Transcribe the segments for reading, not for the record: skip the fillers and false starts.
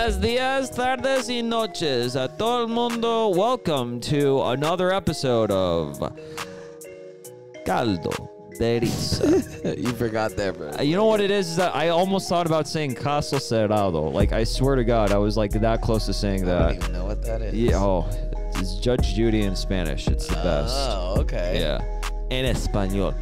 Buenos días, tardes y noches a todo el mundo. Welcome to another episode of Caldo de Risa. You forgot that, bro. You know what it is that I almost thought about saying Caso Cerrado. Like, I swear to God, I was like that close to saying that. I don't even know what that is. Yeah, oh, it's Judge Judy in Spanish. It's the best. Oh, okay. Yeah. En español.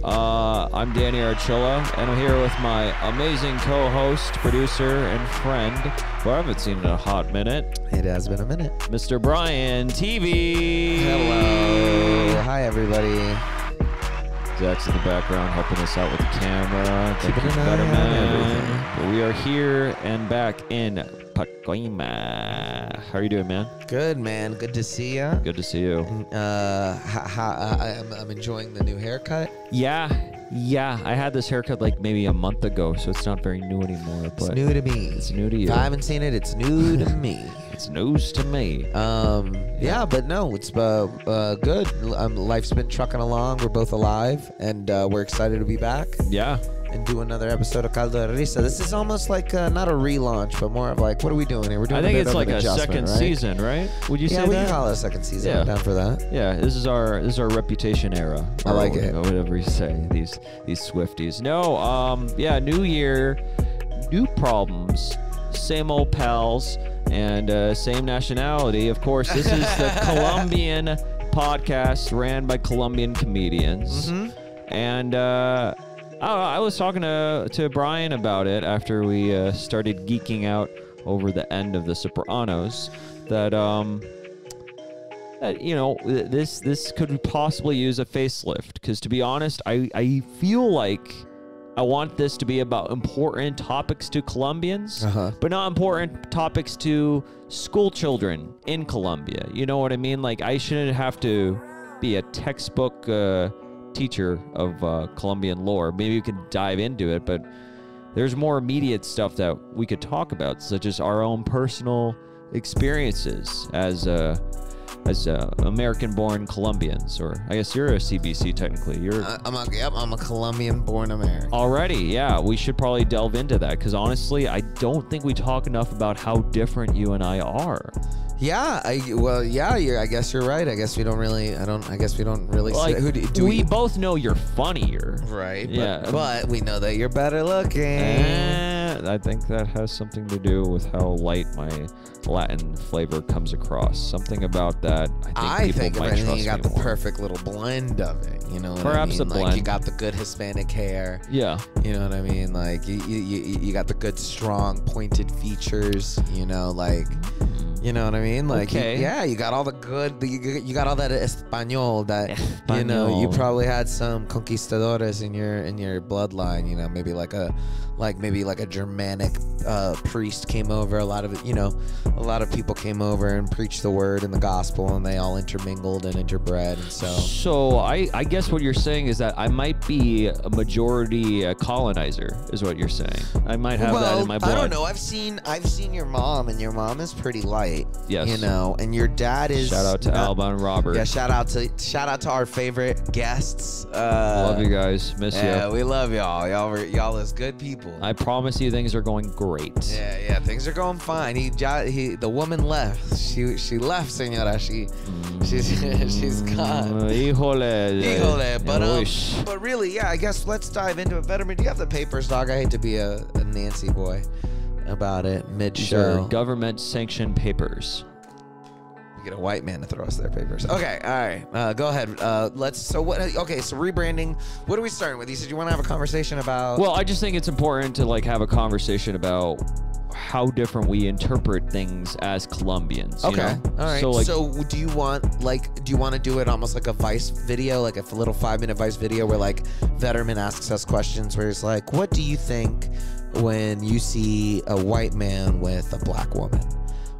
I'm Danny Archilla, and I'm here with my amazing co-host, producer, and friend, who I haven't seen in a hot minute. It has been a minute. Mr. Bryan TV. Hello. Hi, everybody. Zach's in the background helping us out with the camera. Keeping an eye on everything. But we are here and back in Pacoima. How are you doing, man? Good, man. Good to see ya. Good to see you. I'm enjoying the new haircut. Yeah. I had this haircut like maybe a month ago, so it's not very new anymore. But It's new to me. It's new to you. If I haven't seen it, it's new to me. It's news to me. Yeah, but no, it's good. Life's been trucking along. We're both alive, and we're excited to be back. Yeah. And do another episode of Caldo de Risa. This is almost like not a relaunch, but more of like, what are we doing here? We're doing. I think a bit it's of like an a second right? season, right? Would you say Yeah, we that? can call it a second season. Yeah. I'm down for that. Yeah, this is our reputation era. I like or it. Whatever you say, these Swifties. No, yeah, new year, new problems, same old pals, and same nationality. Of course, this is the Colombian podcast ran by Colombian comedians, and I was talking to Bryan about it after we started geeking out over the end of The Sopranos. That you know, this could possibly use a facelift, because to be honest, I feel like I want this to be about important topics to Colombians, but not important topics to school children in Colombia. You know what I mean? Like, I shouldn't have to be a textbook teacher of Colombian lore. Maybe you can dive into it, but there's more immediate stuff that we could talk about, such as our own personal experiences as American-born Colombians, or I guess you're a CBC technically. You're I'm a Colombian-born American. already. Yeah, we should probably delve into that, because honestly, I don't think we talk enough about how different you and I are. Yeah, I guess you're right. I guess we don't really. I guess we don't really. Like, do we both know you're funnier, right? Yeah, but we know that you're better looking. I think that has something to do with how light my Latin flavor comes across. Something about that. I think people might trust you got me the more. perfect little blend of it. You know what Perhaps I mean? a Like, blend. you got the good Hispanic hair. Yeah. You know what I mean? Like you got the good strong pointed features. You know, like. You know what I mean? Like, Okay. you got all the good, you got all that Espanol that, you know, you probably had some conquistadores in your bloodline, you know, maybe like a Germanic priest came over. A lot of people came over and preached the word and the gospel, and they all intermingled and interbred. And So I guess what you're saying is that I might be a majority colonizer, is what you're saying. I might have that in my blood. I don't know. I've seen your mom, and your mom is pretty light. Yes. You know, and your dad is. Shout out to Alba and Robert. Yeah, shout out to our favorite guests. Love you guys. Miss you. Yeah, we love y'all. Y'all is good people. I promise you things are going great. Yeah, things are going fine. The woman left. She left, señora. She's gone. Híjole. But really, yeah, I guess let's dive into it. Vederman, do you have the papers, dog? I hate to be a Nancy boy about it These mid-show. are government-sanctioned papers. We get a white man to throw us their papers. Okay, all right. Go ahead. So rebranding. What are we starting with? You said you want to have a conversation about. Well, I just think it's important to have a conversation about how different we interpret things as Colombians. Okay. You know? All right. So do you want to do it almost like a Vice video, like a little 5-minute Vice video where like Vederman asks us questions where it's like, what do you think when you see a white man with a black woman?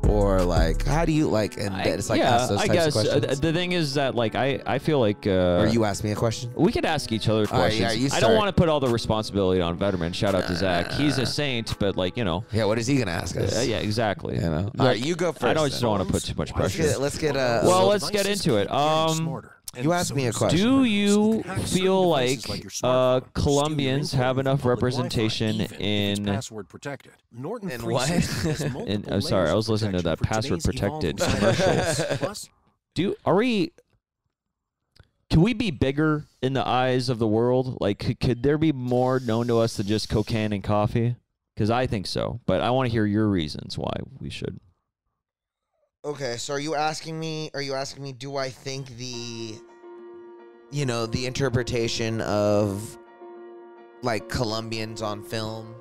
Or like, how do you like? And it's like ask those types of questions. The thing is that I feel like. Or you ask me a question. We could ask each other questions. All right, you I don't want to put all the responsibility on Vederman. Shout out to Zach. He's a saint, but Yeah, what is he gonna ask us? Yeah, exactly. You know. All right, you go first. I just don't want to put too much pressure. Let's get let's get into it. You asked me a question. Do you feel like Colombians have enough representation in what? Sorry, I was listening to that password protected commercials. Can we be bigger in the eyes of the world? Like, could there be more known to us than just cocaine and coffee? Because I think so, but I want to hear your reasons why we should. Okay, so are you asking me, do I think the interpretation of, like, Colombians on film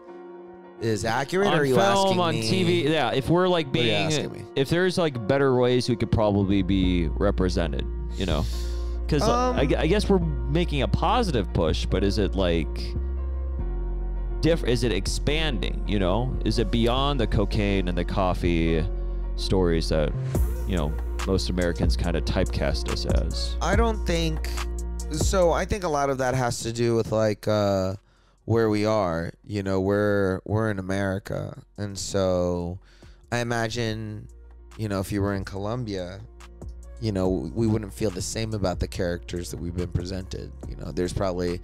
is accurate? On or are you film, asking on me, TV, yeah, if we're, like, if there's, like, better ways we could probably be represented, you know? Because I guess we're making a positive push, but is it, like, is it expanding, you know? Is it beyond the cocaine and the coffee stories that, you know, most Americans kind of typecast us as? I don't think so. I think a lot of that has to do with, like, where we are. You know, we're in America, and so I imagine, you know, if you were in Colombia, you know, we wouldn't feel the same about the characters that we've been presented. You know, there's probably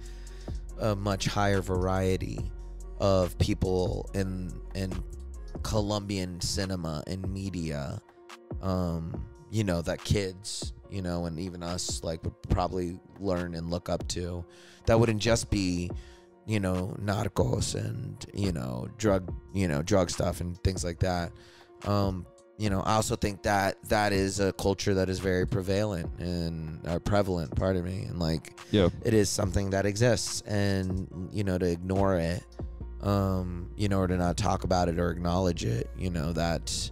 a much higher variety of people in Colombian cinema and media, you know, that kids, you know, and even us, like, would probably learn and look up to. That wouldn't just be, you know, narcos and, you know, drug stuff and things like that. You know, I also think that is a culture that is very prevalent and prevalent, pardon me, and, like, it is something that exists, and, you know, to ignore it, you know, or to not talk about it or acknowledge it, you know, that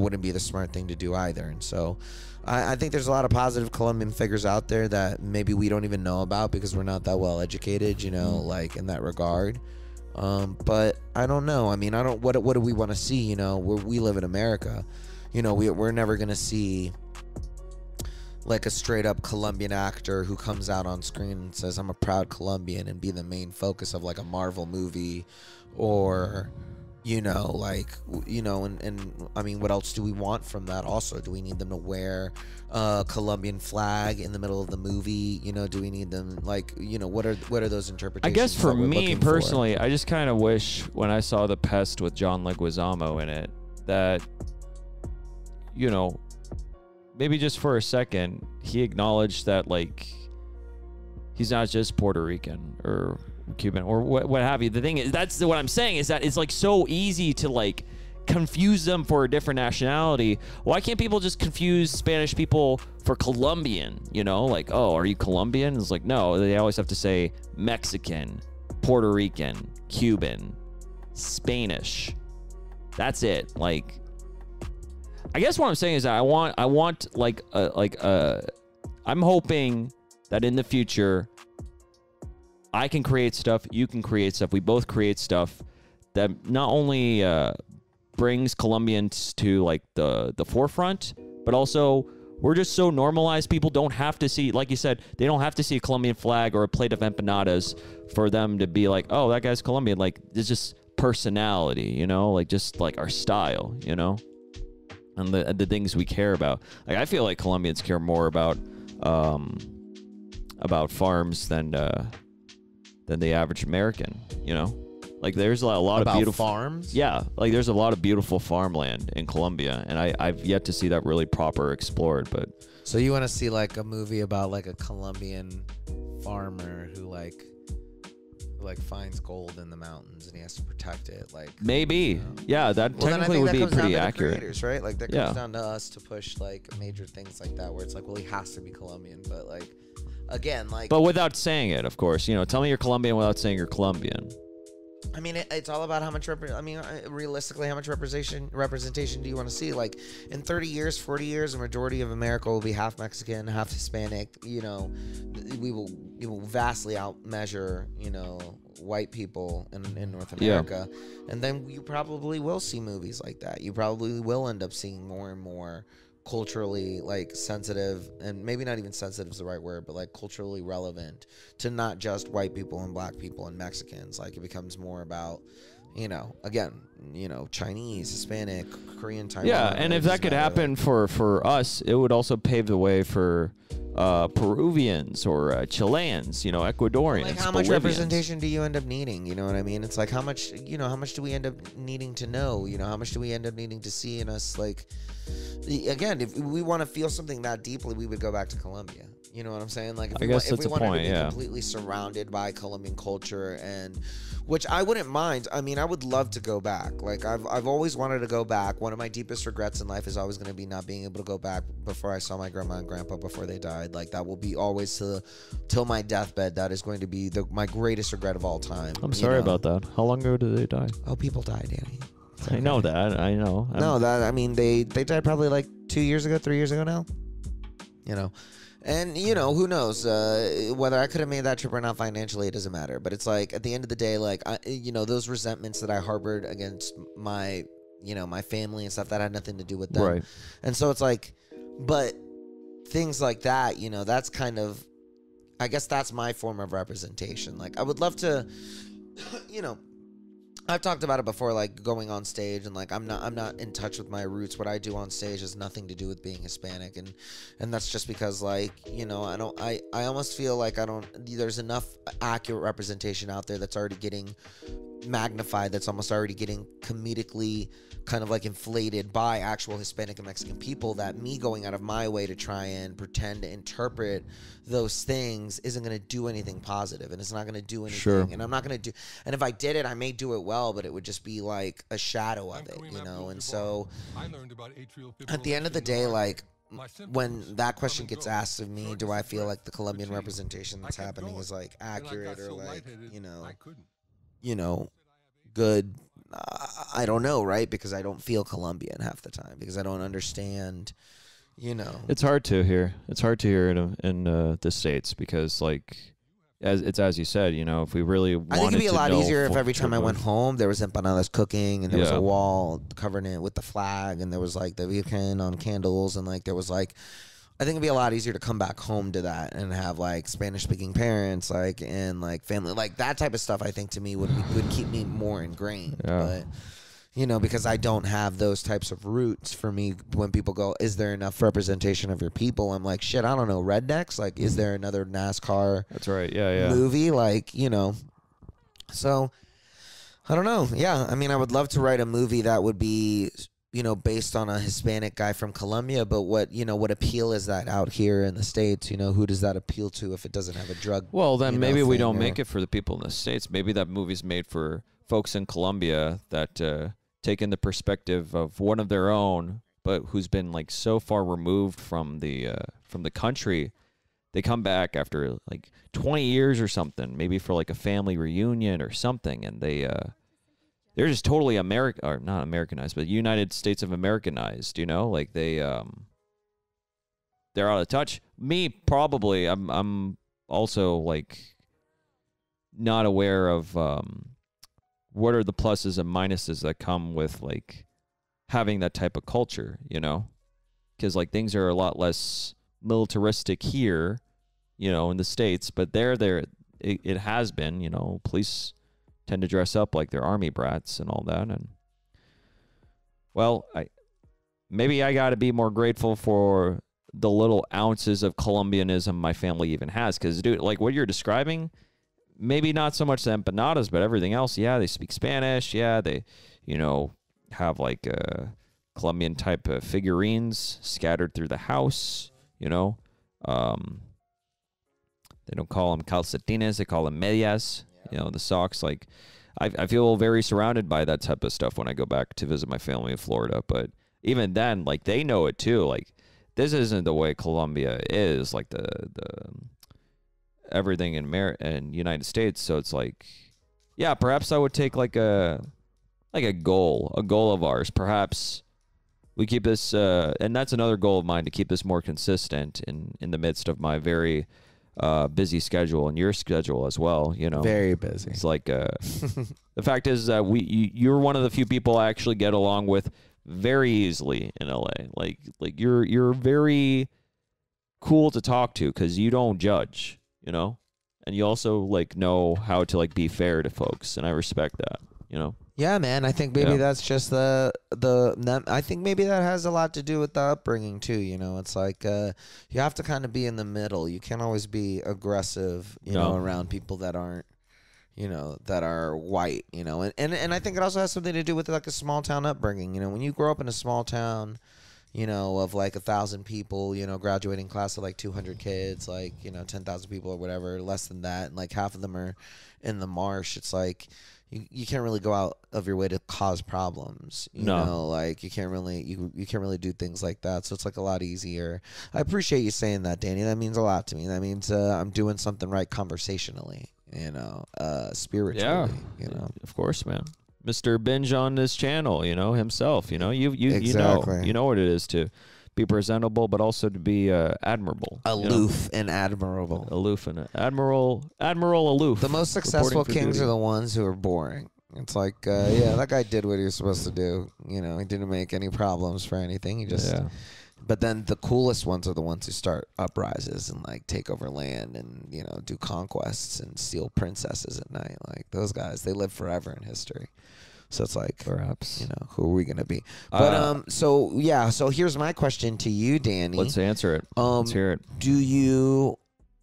wouldn't be the smart thing to do either. And so I think there's a lot of positive Colombian figures out there that maybe we don't even know about because we're not that well educated, you know, like, in that regard. But I don't know. I mean, what do we want to see? You know, we live in America, you know, we're never going to see, like, a straight up Colombian actor who comes out on screen and says, I'm a proud Colombian, and be the main focus of, like, a Marvel movie, or, you know, like, you know, and I mean, what else do we want from that? Also, do we need them to wear a Colombian flag in the middle of the movie? You know, do we need them, like, you know, what are those interpretations? I guess for me personally, I just kind of wish when I saw The Pest with John Leguizamo in it that, you know, maybe just for a second, he acknowledged that, like, he's not just Puerto Rican or Cuban or what have you. The thing is, that's what I'm saying, is that it's, like, so easy to, like, confuse them for a different nationality. Why can't people just confuse Spanish people for Colombian? You know, like, oh, are you Colombian? It's like, no, they always have to say Mexican, Puerto Rican, Cuban, Spanish. That's it. Like, I guess what I'm saying is that I want I'm hoping that in the future I can create stuff, you can create stuff, we both create stuff that not only brings Colombians to, like, the forefront, but also we're just so normalized. People don't have to see, like you said, they don't have to see a Colombian flag or a plate of empanadas for them to be like, oh, that guy's Colombian. Like, it's just personality, you know, like, just, like, our style, you know, and the things we care about. Like, I feel like Colombians care more about farms than the average American, you know? Like, there's a lot of beautiful farms. Yeah, like, there's a lot of beautiful farmland in Colombia, and I've yet to see that really proper explored. But so you want to see, like, a movie about, like, a Colombian farmer who like finds gold in the mountains and he has to protect it, like, maybe, you know? Yeah, that technically would be pretty accurate. Creators, right? Like, that comes down to us to push, like, major things like that, where it's like, well, he has to be Colombian, but, like, again, like, but without saying it, of course, you know, tell me you're Colombian without saying you're Colombian. I mean, it's all about how much realistically, how much representation do you want to see? Like, in 30 years, 40 years, a majority of America will be half Mexican, half Hispanic. You know, we will vastly outmeasure, you know, white people in North America. Yeah. And then you probably will see movies like that. You probably will end up seeing more and more culturally, like, sensitive, and maybe not even sensitive is the right word, but, like, culturally relevant to not just white people and black people and Mexicans. Like, it becomes more about, you know, again, you know, Chinese, Hispanic, Korean, Taiwan. Yeah, and if that could happen for us, it would also pave the way for Peruvians or Chileans, you know, Ecuadorians. Like, how much Bolivians. representation do you end up needing? You know what I mean? It's like, how much do we end up needing to know? You know, how much do we end up needing to see in us? Like, again, if we want to feel something that deeply, we would go back to Colombia. You know what I'm saying? Like, if we wanted to be completely surrounded by Colombian culture, and which I wouldn't mind. I mean, I would love to go back. Like, I've always wanted to go back. One of my deepest regrets in life is always going to be not being able to go back before I saw my grandma and grandpa before they died. Like, that will be always till my deathbed. That is going to be my greatest regret of all time. I'm sorry about that. How long ago did they die? Oh, people died, Danny. I know that. I know. I mean, they died probably like 2 years ago, 3 years ago now. You know. And, you know, who knows whether I could have made that trip or not financially, it doesn't matter. But it's like, at the end of the day, like, those resentments that I harbored against my family and stuff, that had nothing to do with them. Right. And so it's like, but things like that, you know, that's kind of, I guess that's my form of representation. Like, I would love to, you know, I've talked about it before, like going on stage, and like I'm not in touch with my roots. What I do on stage has nothing to do with being Hispanic, and that's just because, like, you know, I almost feel like there's enough accurate representation out there that's already getting magnified, that's almost already getting comedically kind of like inflated by actual Hispanic and Mexican people, that me going out of my way to try and pretend to interpret those things isn't going to do anything positive, and it's not going to do anything. Sure. And I'm not going to do, and if I did it, I may do it well, but it would just be like a shadow of it, you know. And so at the end of the day, like, when that question gets asked of me, do I feel like the Colombian representation that's happening is like accurate or like, you know, good? I don't know, right? Because I don't feel Colombian half the time, because I don't understand, you know. It's hard to hear. It's hard to hear in the States, because, like, as you said, you know, if we really wanted to, I think it'd be a lot easier if every time I went privilege. home there was empanadas cooking, and there was a wall covering it with the flag, and there was like the Virgen on candles, and like there was like, I think it'd be a lot easier to come back home to that and have like Spanish speaking parents, like, and like family, like that type of stuff. I think to me would keep me more ingrained. But, you know, because I don't have those types of roots. For me, when people go, is there enough representation of your people? I'm like, shit, I don't know. Rednecks? Like, is there another NASCAR That's right. Yeah. movie? Like, you know. So, I don't know. Yeah, I mean, I would love to write a movie that would be, you know, based on a Hispanic guy from Colombia, but what appeal is that out here in the States? You know, who does that appeal to if it doesn't have a drug? Well, then maybe we don't make it for the people in the States. Maybe that movie's made for folks in Colombia that take in the perspective of one of their own, but who's been like so far removed from the country. They come back after like 20 years or something, maybe for like a family reunion or something, and they're just totally not Americanized, but United States of Americanized, you know, like they're out of touch. Me, probably, I'm also like not aware of what are the pluses and minuses that come with like having that type of culture, you know, because like things are a lot less militaristic here, you know, in the States, but it has been, you know, police tend to dress up like they're army brats and all that. And well, maybe I got to be more grateful for the little ounces of Colombianism my family even has, because dude, like what you're describing, maybe not so much the empanadas, but everything else. Yeah, they speak Spanish. Yeah, they, you know, have like Colombian type of figurines scattered through the house, you know. They don't call them calcetines, they call them medias. You know, the socks. Like, I feel very surrounded by that type of stuff when I go back to visit my family in Florida. But even then, like, they know it too. Like, this isn't the way Colombia is. Like the everything in United States. So it's like, yeah, perhaps I would take like a goal of ours. Perhaps we keep this, and that's another goal of mine, to keep this more consistent in the midst of my very busy schedule, and your schedule as well, you know. Very busy. It's like the fact is that you're one of the few people I actually get along with very easily in LA. Like you're very cool to talk to because you don't judge, you know, and you also like know how to like be fair to folks, and I respect that, you know. Yeah, man. I think maybe that's just I think maybe that has a lot to do with the upbringing too. You know, it's like you have to kind of be in the middle. You can't always be aggressive, you know, around people that aren't, you know, that are white. You know, and I think it also has something to do with like a small town upbringing. You know, when you grow up in a small town, you know, of like 1,000 people, you know, graduating class of like 200 kids, like, you know, 10,000 people or whatever, less than that, and like half of them are in the marsh. It's like. You can't really go out of your way to cause problems. You know, like you can't really do things like that. So it's like a lot easier. I appreciate you saying that, Danny. That means a lot to me. That means I'm doing something right conversationally, you know, spiritually. Yeah, you know, of course, man. Mr. Binge on this channel, you know, himself, you know, you exactly. you know what it is to be presentable, but also to be admirable, aloof, and admirable. Aloof and admiral aloof. The most successful kings are the ones who are boring. It's like, yeah, that guy did what he was supposed to do. You know, he didn't make any problems for anything. He just. Yeah. But then the coolest ones are the ones who start uprisings and like take over land and, you know, do conquests and steal princesses at night. Like those guys, they live forever in history. So it's like, perhaps, you know, who are we going to be? But, so here's my question to you, Danny. Let's answer it. Let's hear it. Do you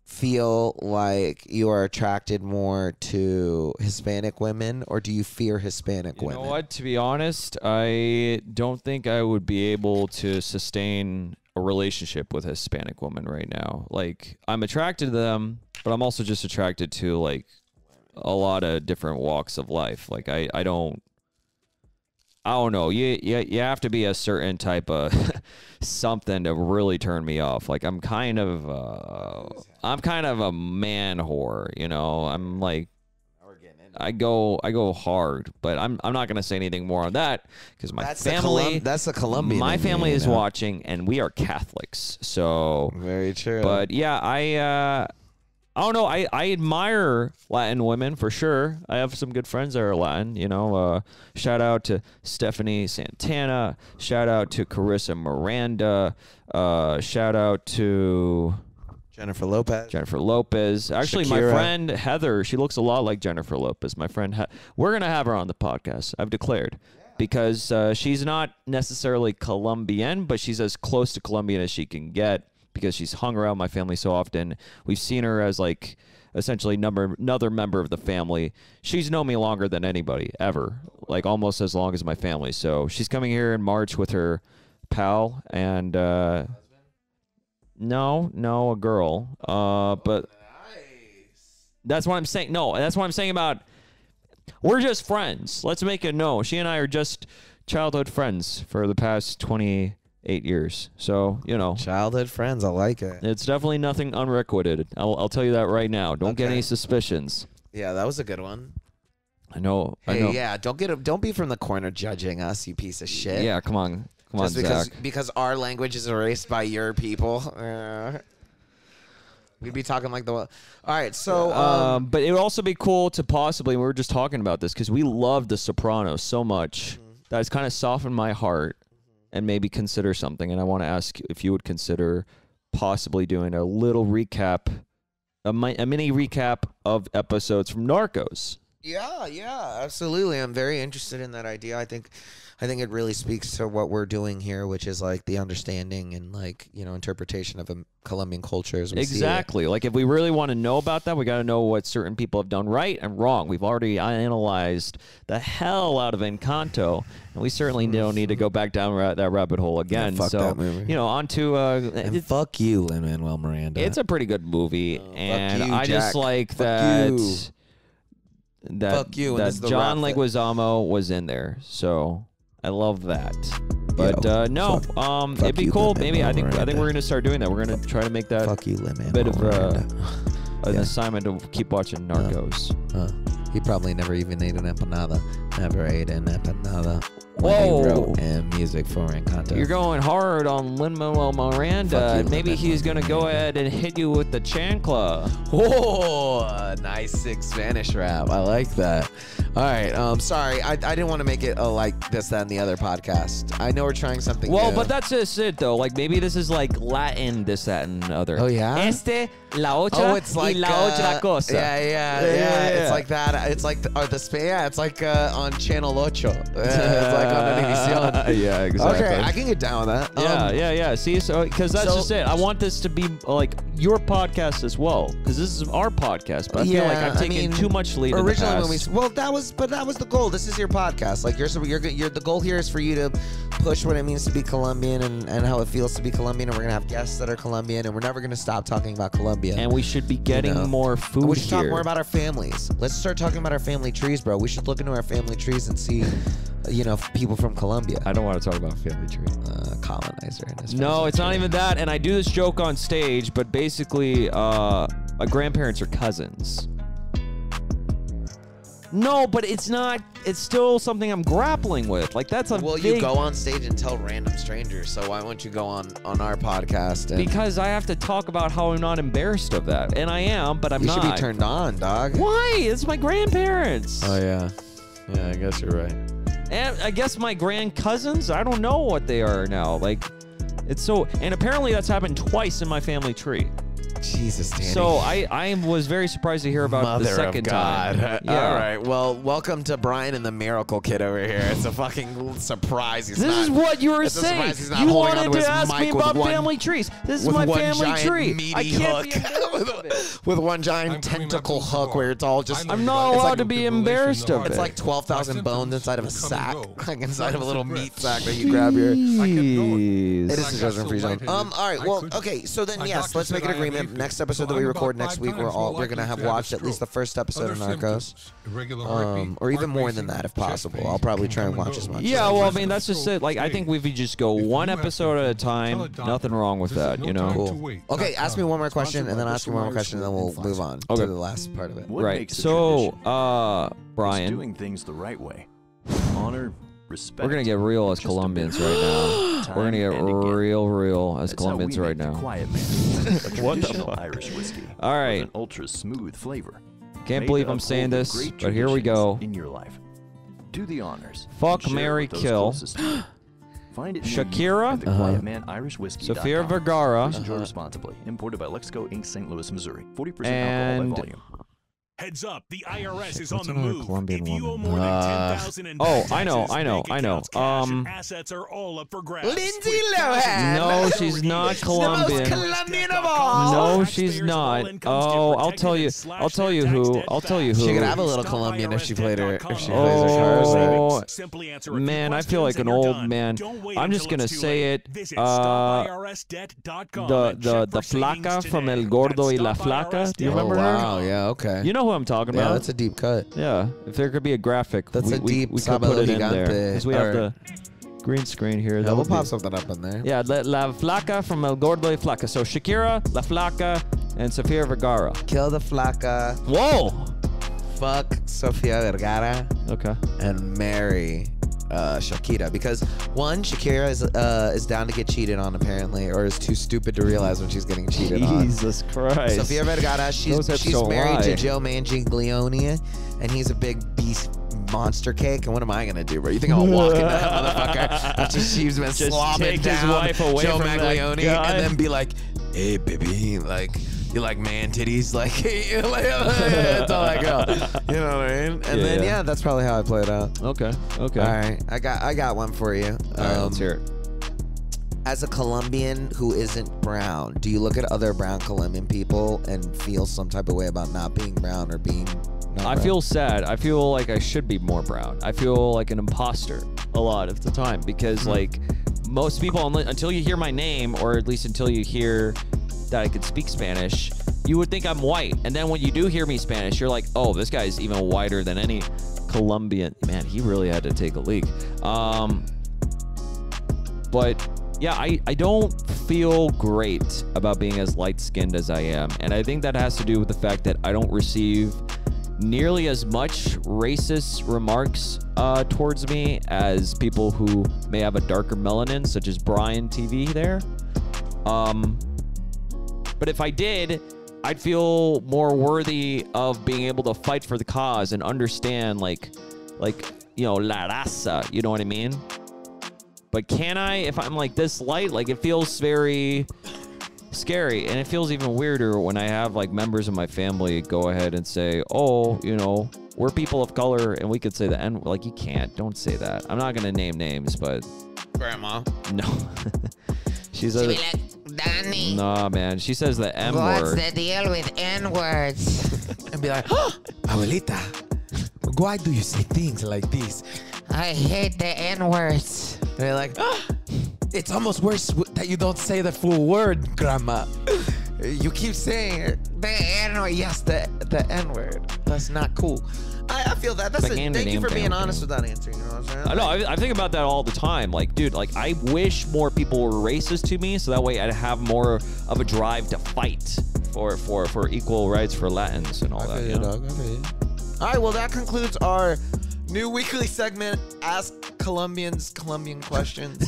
feel like you are attracted more to Hispanic women, or do you fear Hispanic women? You know what? To be honest, I don't think I would be able to sustain a relationship with a Hispanic woman right now. Like, I'm attracted to them, but I'm also just attracted to, like, a lot of different walks of life. Like, I don't know. You have to be a certain type of something to really turn me off. Like I'm kind of a man whore, you know. I'm like, I go hard, but I'm not gonna say anything more on that because my family. That's the Colombian. My family is watching, and we are Catholics, so very true. But yeah, I don't know. I admire Latin women for sure. I have some good friends that are Latin, you know. Shout out to Stephanie Santana. Shout out to Carissa Miranda. Shout out to Jennifer Lopez. Actually, Shakira. My friend Heather, she looks a lot like Jennifer Lopez. My friend, we're going to have her on the podcast, I've declared. Because she's not necessarily Colombian, but she's as close to Colombian as she can get. Because she's hung around my family so often. We've seen her as like essentially another member of the family. She's known me longer than anybody ever, like almost as long as my family. So she's coming here in March with her pal and no, a girl. But that's what I'm saying. No, that's what I'm saying about we're just friends. Let's make it known. She and I are just childhood friends for the past 28 years. So, you know. Childhood friends. I like it. It's definitely nothing unrequited. I'll tell you that right now. Don't get any suspicions. Yeah, that was a good one. I know. Yeah, don't be from the corner judging us, you piece of shit. Yeah, come on. Just because our language is erased by your people. We'd be talking like the... All right, so... but it would also be cool to possibly... We were just talking about this because we love The Sopranos so much that it's kind of softened my heart and maybe consider something. And I want to ask if you would consider possibly doing a little recap, a mini recap of episodes from Narcos. Yeah, absolutely. I'm very interested in that idea. I think it really speaks to what we're doing here, which is like the understanding and like, you know, interpretation of a Colombian culture as we exactly. Like if we really want to know about that, we got to know what certain people have done right and wrong. We've already analyzed the hell out of Encanto, and we certainly don't need to go back down that rabbit hole again. Yeah, fuck so, that movie. You know, on to and fuck you, Lin-Manuel Miranda. It's a pretty good movie, and you, I Jack. just like fuck that. You. That fuck you. That John Leguizamo was in there, so I love that. But it'd be cool. Maybe I think we're gonna start doing that. We're gonna try to make that fuck you, bit of an assignment to keep watching Narcos. He probably never even ate an empanada. Never ate an empanada. Whoa! He wrote music for Encanto. You're going hard on Lin-Manuel Miranda. Maybe he's gonna go ahead and hit you with the chancla. Oh, nice sick Spanish rap. I like that. All right. Sorry, I didn't want to make it like this, that, and the other podcast. I know we're trying something Well, new. but that's just it, though. Like, maybe this is like Latin, this, that, and other. Oh, yeah? La otra, it's like y la otra cosa. Yeah. It's like that. It's like it's like on Channel Ocho. It's like on Univision. Yeah, exactly. Okay, I can get down with Yeah, that. yeah. See, so because that's just it. I want this to be like your podcast as well, because this is our podcast. But I feel like I'm taking too much lead. Originally, in the past. that was the goal. This is your podcast. Like you're the goal here is for you to push what it means to be Colombian and how it feels to be Colombian. And we're gonna have guests that are Colombian, and we're never gonna stop talking about Colombia. And we should be getting more food We should here. talk more about our families. Let's start talking about our family trees, bro. We should look into our family trees and see, people from Colombia. I don't want to talk about family tree. Colonizer. No, it's not even that. And I do this joke on stage, but basically, my grandparents are cousins. No, but it's not. It's still something I'm grappling with. Like, that's a you go on stage and tell random strangers. So why won't you go on our podcast? Because I have to talk about how I'm not embarrassed of that. And I am, but I'm not. You should be turned on, dog. Why? It's my grandparents. Oh, yeah. Yeah, I guess you're right. And I guess my grand cousins, I don't know what they are now. Like, it's so... And apparently that's happened twice in my family tree. Jesus, Danny. So I was very surprised to hear about the second time. Yeah. All right. Well, welcome to Bryan and the Miracle Kid over here. It's a fucking surprise. This is what you were saying. You wanted to ask me about family trees. This is my family tree. I can't be embarrassed of it. With one giant tentacle hook where it's all just... I'm not allowed to be embarrassed of it. It's like 12,000 bones inside of a sack. Like inside of a little meat sack that you grab here. It is a judgment-free zone. All right. Well, okay. So then, yes, let's make an agreement. Next episode that we record next week, we're gonna have watched at least the first episode of Narcos, or even more than that if possible. I'll probably try and watch as much. Yeah, well, I mean, that's just it. Like, I think if we just go one episode at a time, nothing wrong with that, Cool. Okay, ask me one more question, and then ask me one more question, and then we'll move on to the last part of it. Right. So, Bryan, doing things the right way. Honor. Respect. We're gonna get real as Colombians right now. We're gonna get real as Colombians right now. Quiet man. What the fuck? Irish whiskey. All right. With an ultra smooth flavor. Can't believe I'm saying this, but here we go. In your life, do the honors. Fuck, marry, kill. Find it Shakira, the Quiet Man Irish Whiskey. Sofia Vergara, Enjoy responsibly. Imported by Lexco Inc., St. Louis, Missouri. 40% alcohol by volume. Heads up, the IRS is on the move. Colombian if you owe woman? more than $10,000 in I know. assets are all up for grabs. Lindsay Lohan. No, she's not Colombian. The most Colombian of all. No, she's not. Oh, I'll tell you who. She could have a little Colombian if she played her. If she plays Oh, her cards. man, I feel like an old man. I'm just gonna say it. The flaca from El Gordo y la Flaca. Do you remember her? Wow. Yeah. Okay. You know who I'm talking about. Yeah, that's a deep cut. Yeah, if there could be a graphic, That's a deep we could put it in there. Gigante. Because we have the green screen here. Yeah, we'll pop something up in there. Yeah, La Flaca from El Gordo y Flaca. So Shakira, La Flaca, and Sofia Vergara. Kill the Flaca. Whoa! Fuck Sofia Vergara. Okay. And marry Shakira, because one, Shakira is down to get cheated on apparently, or is too stupid to realize when she's getting cheated on. Jesus Christ. Sofia Vergara, she's married to Joe Manganiello, and he's a big beast monster cake. And what am I gonna do, bro? You think I'll walk in that motherfucker after she's been slobbing down his wife away Joe from Manganiello, and then be like, "Hey, baby, like." You like man titties, like that's all I go. You know what I mean? And then that's probably how I play it out. Okay. All right, I got one for you. All right, let's hear it. As a Colombian who isn't brown, do you look at other brown Colombian people and feel some type of way about not being brown or being not brown? I feel sad. I feel like I should be more brown. I feel like an imposter a lot of the time because like most people, until you hear my name, or at least until you hear that I could speak Spanish, you would think I'm white. And then when you do hear me Spanish, you're like, oh, this guy's even whiter than any Colombian. Man, he really had to take a leak. But yeah, I don't feel great about being as light-skinned as I am. And I think that has to do with the fact that I don't receive nearly as much racist remarks towards me as people who may have a darker melanin, such as Bryan TV there. But if I did, I'd feel more worthy of being able to fight for the cause and understand, like you know, la raza. You know what I mean? But can I, if I'm like this light, like it feels very scary, and it feels even weirder when I have like members of my family go ahead and say, oh, you know, we're people of color and we could say the N. Like, you can't. Don't say that. I'm not gonna name names, but Grandma. no. She's a. Like, Danny. Nah, man. She says the M word. What's the deal with N-words? And be like, oh, abuelita, why do you say things like this? I hate the N-words. And they're like, oh, it's almost worse that you don't say the full word, Grandma. You keep saying it. The N-word. Yes, the N-word. That's not cool. I feel that. Thank you for being honest with that answer. You know what I'm saying? I know. I think about that all the time. Like, dude, like I wish more people were racist to me, so that way I'd have more of a drive to fight for equal rights for Latins and all that. You know? All right. Well, that concludes our new weekly segment. Ask Colombians Colombian questions.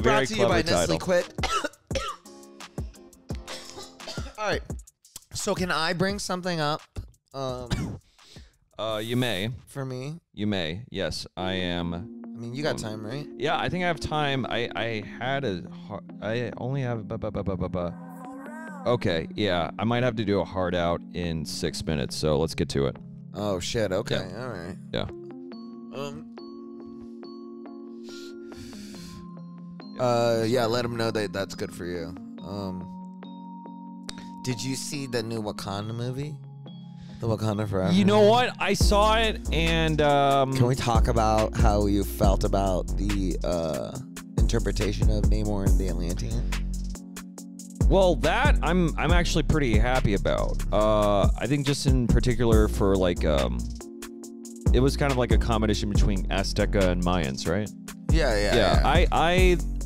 Brought to you by Nestle Quit. All right. So can I bring something up? You may. For me? You may. Yes, I am. I mean, you got time, right? Yeah, I think I have time. I only have. Okay, yeah, I might have to do a hard out in 6 minutes, so let's get to it. Oh shit. Okay. Yeah. All right. Yeah. Yeah. Let them know that that's good for you. Did you see the new Wakanda movie? The Wakanda Forever? You know what? I saw it, and can we talk about how you felt about the interpretation of Namor and the Atlantean? Well, that I'm actually pretty happy about. I think just in particular for like it was kind of like a combination between Azteca and Mayans, right? Yeah.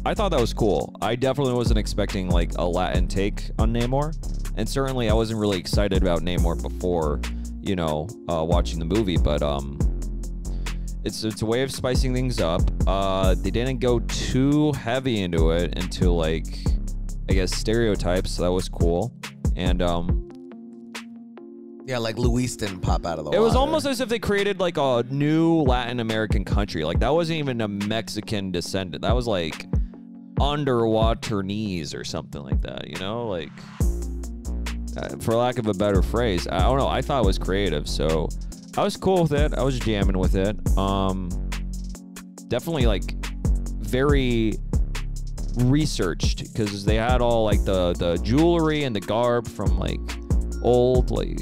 I thought that was cool. I definitely wasn't expecting like a Latin take on Namor. And certainly I wasn't really excited about Namor before, you know, watching the movie, but it's a way of spicing things up. They didn't go too heavy into it into like, I guess, stereotypes, so that was cool. And yeah, like Luis didn't pop out of the water. It was almost as if they created like a new Latin American country. Like that wasn't even a Mexican descendant. That was like underwater-nese or something like that, you know, like for lack of a better phrase. I don't know. I thought it was creative, so I was cool with it. I was jamming with it. Definitely like very researched because they had all like the jewelry and the garb from like old like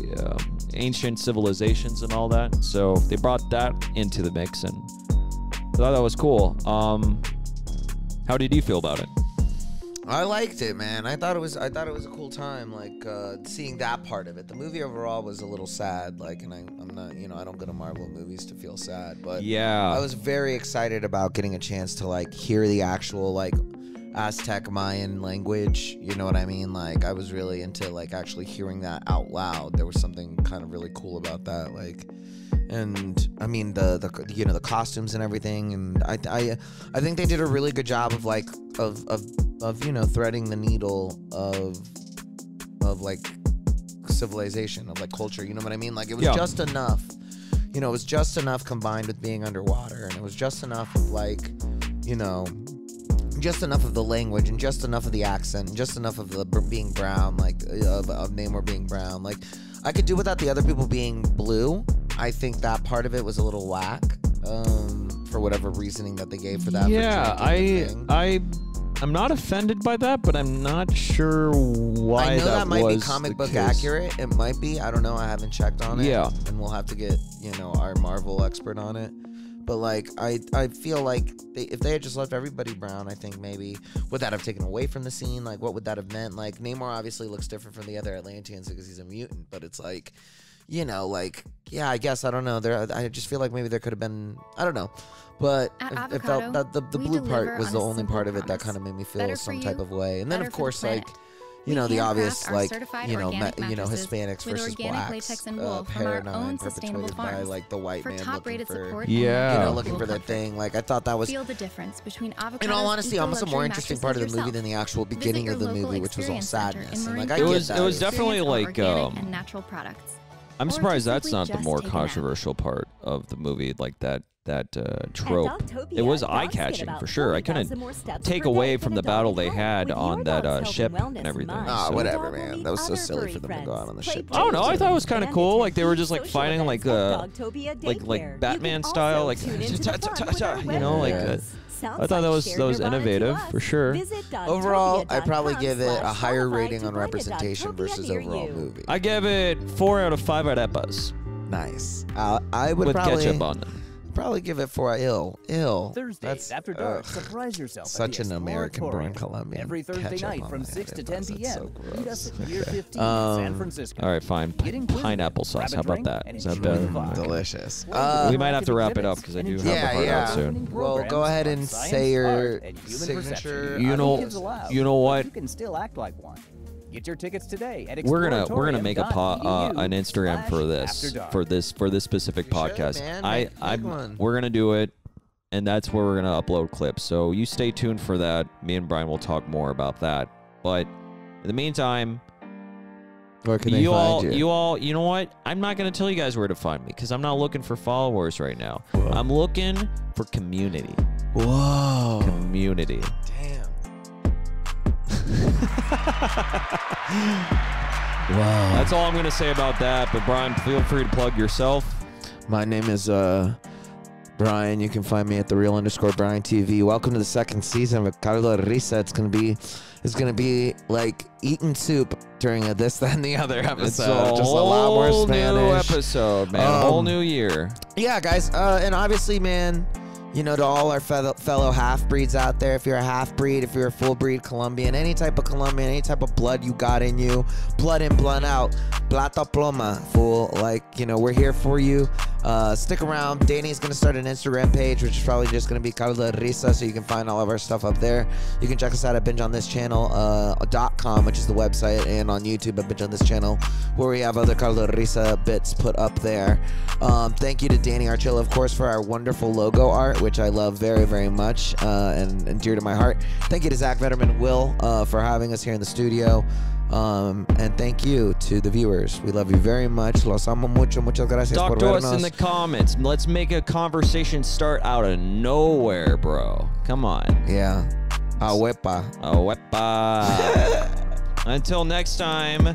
ancient civilizations and all that. So they brought that into the mix, and I thought that was cool. How did you feel about it? I liked it, man. I thought it was a cool time, like seeing that part of it. The movie overall was a little sad, like, and I'm not, you know, I don't go to Marvel movies to feel sad, but yeah, I was very excited about getting a chance to like hear the actual like Aztec Mayan language. You know what I mean? Like, I was really into like actually hearing that out loud. There was something kind of really cool about that, like. And I mean the you know, the costumes and everything, and I think they did a really good job of like of you know, threading the needle of like civilization, of like culture, you know what I mean? Like it was just enough, you know, it was just enough combined with being underwater, and it was just enough of like, you know, just enough of the language and just enough of the accent and just enough of the being brown, like of Namor being brown. Like I could do without the other people being blue. I think that part of it was a little whack, for whatever reasoning that they gave for that. Yeah, I'm not offended by that, but I'm not sure why. I know that might be was comic the book case. accurate. It might be. I don't know. I haven't checked on it. Yeah. And we'll have to get, you know, our Marvel expert on it. But like, I feel like if they had just left everybody brown, I think maybe would that have taken away from the scene? Like, what would that have meant? Like, Namor obviously looks different from the other Atlanteans because he's a mutant, but it's like, you know, like, yeah, I guess, I don't know. I just feel like maybe there could have been, I don't know. But it felt that the blue part was the only part of it that kind of made me feel some type of way. And then, of course, like, you know, the obvious, like, certified you know, organic mattresses Hispanics with versus organic blacks latex and wool from our paradigm own sustainable perpetuated by, farms. like, the white For man top-rated looking for, support Yeah. you know, and looking for their comfort. thing. Like, I thought that was, Feel the difference between avocados, in all honesty, almost a more eco-luxury interesting part of the mattresses movie than the actual yourself. beginning Visit of the your local movie, which was all experience center in sadness. And, Marin like, I County. get was- that. it was definitely Experience like, our organic and natural products. I'm Or surprised to that's simply not the just more take a nap. controversial part of the movie, like that trope. It was eye-catching for sure. I couldn't take away from the battle they had on that ship and everything. Ah, So- whatever, man. That was so silly for them to go out on the ship. I don't know. I thought it was kind of cool. Like they were just like fighting like Batman style, like you know, like. I thought that was innovative for sure. Overall, I'd probably give it a higher rating on representation versus overall movie. I give it 4 out of 5 arepas Nice. I would with probably ketchup on them. probably give it 4 ill. Thursdays That's after dark, surprise yourself. such at the an American-born Exploratorium. Colombian. Every Thursday Ketchup night on from my 6 to arepas. 10 That's p.m. so Meet us gross. at Pier 15 in San Francisco. All right, fine. Get inquisitive, Pineapple sauce. grab a How about drink, that? and Is that enjoy the better? vibe. Delicious. We might have to wrap it up because I do have to heart out soon. Well, go ahead and say your signature. You know what? You can still act like one. Get your tickets today at We're gonna make an Instagram for After this dark. specific You should, podcast. man. Make one. We're gonna do it, and that's where we're gonna upload clips. So you stay tuned for that. Me and Bryan will talk more about that. But in the meantime, Where can they find you know what? I'm not gonna tell you guys where to find me because I'm not looking for followers right now. I'm looking for community. Whoa. Community. Damn. Wow. That's all I'm gonna say about that. But Bryan, feel free to plug yourself. My name is Bryan. You can find me at @thereal_Bryan TV. Welcome to the second season of Caldo, Risa. It's gonna be like eating soup during a this, that, and the other episode. It's Just a lot more whole Spanish. new episode, man. A whole new year. Yeah, guys. And obviously, man, you know, to all our fellow half-breeds out there, if you're a half-breed, if you're a full-breed Colombian, any type of Colombian, any type of blood you got in you, blood in, blood out, plata ploma, fool. Like, you know, we're here for you. Stick around. Danny's going to start an Instagram page, which is probably just going to be Caldo Risa, so you can find all of our stuff up there. You can check us out at bingeonthischannel.com, which is the website, and on YouTube at Binge on This Channel, where we have other Caldo Risa bits put up there. Thank you to Danny Archilla, of course, for our wonderful logo art, which I love very, very much and dear to my heart. Thank you to Zach Vederman Will for having us here in the studio. And thank you to the viewers. We love you very much. Los amo mucho. Muchas gracias Talk por to us vernos. in the comments. Let's make a conversation start out of nowhere, bro. Come on. Yeah. Awepa. Wepa. Until next time.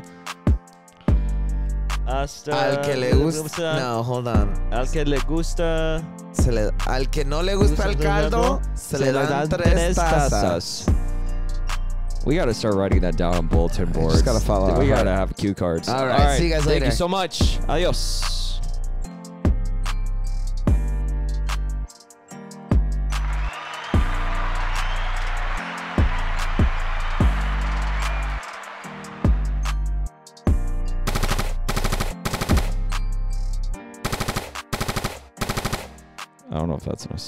Hasta Al que le gusta. No, hold on. Al que le gusta. Al que no le gusta el caldo, se le dan 3 tazas. We got to start writing that down on bulletin boards. Just gotta follow our We got to heart. have cue cards. All right, see you guys Thank later. you so much. Adios. I don't know if that's enough.